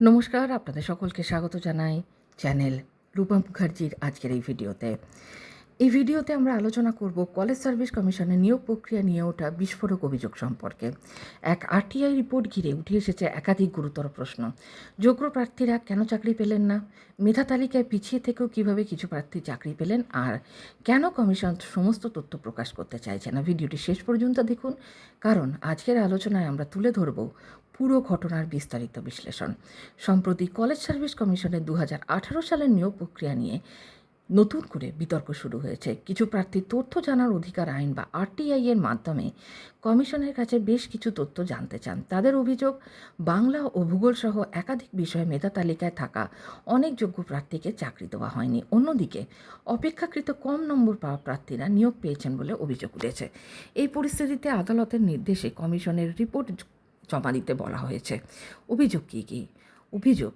নমস্কার, আপনাদের সকলকে স্বাগত জানাই চ্যানেল রূপা মুখার্জির আজকের এই ভিডিওতে। এই ভিডিওতে আমরা আলোচনা করব কলেজ সার্ভিস কমিশনের নিয়োগ প্রক্রিয়া নিয়ে ওঠা বিস্ফোরক অভিযোগ সম্পর্কে। এক আরটিআই রিপোর্ট ঘিরে উঠে এসেছে একাধিক গুরুতর প্রশ্ন। যোগ্য প্রার্থীরা কেন চাকরি পেলেন না, মেধা তালিকায় পিছিয়ে থেকেও কিভাবে কিছু প্রার্থী চাকরি পেলেন, আর কেন কমিশন সমস্ত তথ্য প্রকাশ করতে চাইছে না। ভিডিওটি শেষ পর্যন্ত দেখুন, কারণ আজকের আলোচনায় আমরা তুলে ধরব পুরো ঘটনার বিস্তারিত বিশ্লেষণ। সম্প্রতি কলেজ সার্ভিস কমিশনের 2018 সালের নিয়োগ প্রক্রিয়া নিয়ে নতুন করে বিতর্ক শুরু হয়েছে। কিছু প্রার্থী তথ্য জানার অধিকার আইন বা আরটিআই এর মাধ্যমে কমিশনের কাছে বেশ কিছু তথ্য জানতে চান। তাদের অভিযোগ, বাংলা ও ভূগোল সহ একাধিক বিষয়ে মেধা তালিকায় থাকা অনেক যোগ্য প্রার্থীকে চাকরি দেওয়া হয়নি। অন্যদিকে অপেক্ষাকৃত কম নম্বর পাওয়া প্রার্থীরা নিয়োগ পেয়েছেন বলে অভিযোগ উঠেছে। এই পরিস্থিতিতে আদালতের নির্দেশে কমিশনের রিপোর্ট জমা দিতে বলা হয়েছে। অভিযোগ কী? অভিযোগ,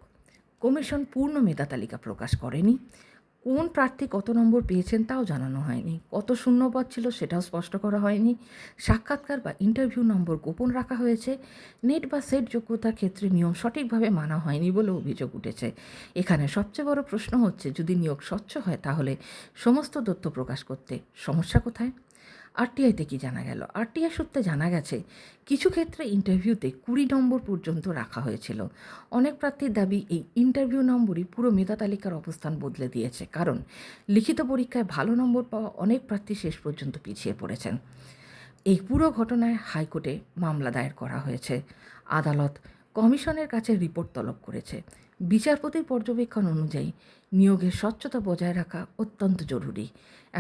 কমিশন পূর্ণ মেধা তালিকা প্রকাশ করেনি। কোন প্রার্থী কত নম্বর পেয়েছেন তাও জানানো হয়নি। কত শূন্যপদ ছিল সেটাও স্পষ্ট করা হয়নি। সাক্ষাৎকার বা ইন্টারভিউ নম্বর গোপন রাখা হয়েছে। নেট বা সেট যোগ্যতার ক্ষেত্রে নিয়ম সঠিকভাবে মানা হয়নি বলে অভিযোগ উঠেছে। এখানে সবচেয়ে বড় প্রশ্ন হচ্ছে, যদি নিয়োগ স্বচ্ছ হয় তাহলে সমস্ত তথ্য প্রকাশ করতে সমস্যা কোথায়? আরটিআইতে কি জানা গেল? আরটিআই সূত্রে জানা গেছে কিছু ক্ষেত্রে ইন্টারভিউতে 20 নম্বর পর্যন্ত রাখা হয়েছিল। অনেক প্রার্থীর দাবি, এই ইন্টারভিউ নম্বরই পুরো মেধা তালিকার অবস্থান বদলে দিয়েছে, কারণ লিখিত পরীক্ষায় ভালো নম্বর পাওয়া অনেক প্রার্থী শেষ পর্যন্ত পিছিয়ে পড়েছেন। এই পুরো ঘটনায় হাইকোর্টে মামলা দায়ের করা হয়েছে। আদালত কমিশনের কাছে রিপোর্ট তলব করেছে। বিচারপতির পর্যবেক্ষণ অনুযায়ী নিয়োগের স্বচ্ছতা বজায় রাখা অত্যন্ত জরুরি।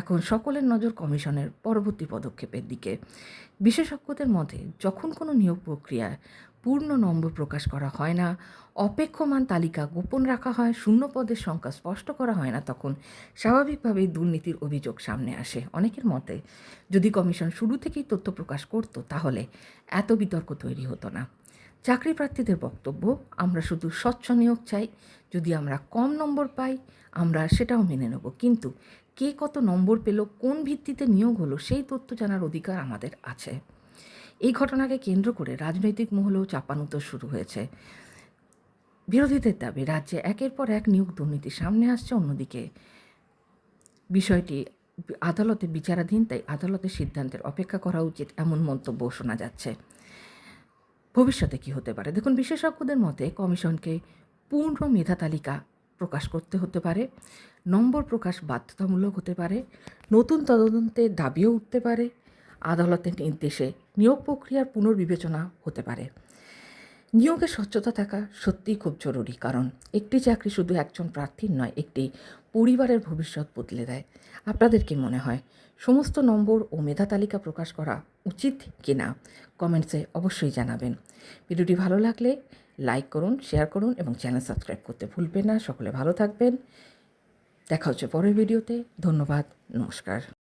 এখন সকলের নজর কমিশনের পরবর্তী পদক্ষেপের দিকে। বিশেষজ্ঞদের মতে, যখন কোনো নিয়োগ প্রক্রিয়ায় পূর্ণ নম্বর প্রকাশ করা হয় না, অপেক্ষমান তালিকা গোপন রাখা হয়, শূন্য পদের সংখ্যা স্পষ্ট করা হয় না, তখন স্বাভাবিকভাবেই দুর্নীতির অভিযোগ সামনে আসে। অনেকের মতে, যদি কমিশন শুরু থেকেই তথ্য প্রকাশ করত তাহলে এত বিতর্ক তৈরি হতো না। চাকরি প্রার্থীদের বক্তব্য, আমরা শুধু স্বচ্ছ নিয়োগ চাই। যদি আমরা কম নম্বর পাই আমরা সেটাও মেনে নেব, কিন্তু কে কত নম্বর পেল, কোন ভিত্তিতে নিয়োগ হলো, সেই তথ্য জানার অধিকার আমাদের আছে। এই ঘটনাকে কেন্দ্র করে রাজনৈতিক মহলেও চাপানুতর শুরু হয়েছে। বিরোধীদের দাবি, রাজ্যে একের পর এক নিয়োগ দুর্নীতি সামনে আসছে। অন্যদিকে বিষয়টি আদালতে বিচারাধীন, তাই আদালতের সিদ্ধান্তের অপেক্ষা করা উচিত, এমন মন্তব্য শোনা যাচ্ছে। ভবিষ্যতে কি হতে পারে? দেখুন, বিশেষজ্ঞদের মতে কমিশনকে পূর্ণ মেধা তালিকা প্রকাশ করতে হতে পারে, নম্বর প্রকাশ বাধ্যতামূলক হতে পারে, নতুন তদন্তের দাবিও উঠতে পারে, আদালতের নির্দেশে নিয়োগ প্রক্রিয়ার পুনর্বিবেচনা হতে পারে। নিয়োগে স্বচ্ছতা থাকা সত্যিই খুব জরুরি, কারণ একটি চাকরি শুধু একজন প্রার্থীর নয়, একটি পরিবারের ভবিষ্যৎ বদলে দেয়। আপনাদের কি মনে হয়, সমস্ত নম্বর ও মেধা তালিকা প্রকাশ করা উচিত কিনা? কমেন্টসে অবশ্যই জানাবেন। ভিডিওটি ভালো লাগলে লাইক করুন, শেয়ার করুন এবং চ্যানেল সাবস্ক্রাইব করতে ভুলবেন না। সকলে ভালো থাকবেন। দেখা হচ্ছে পরের ভিডিওতে। ধন্যবাদ, নমস্কার।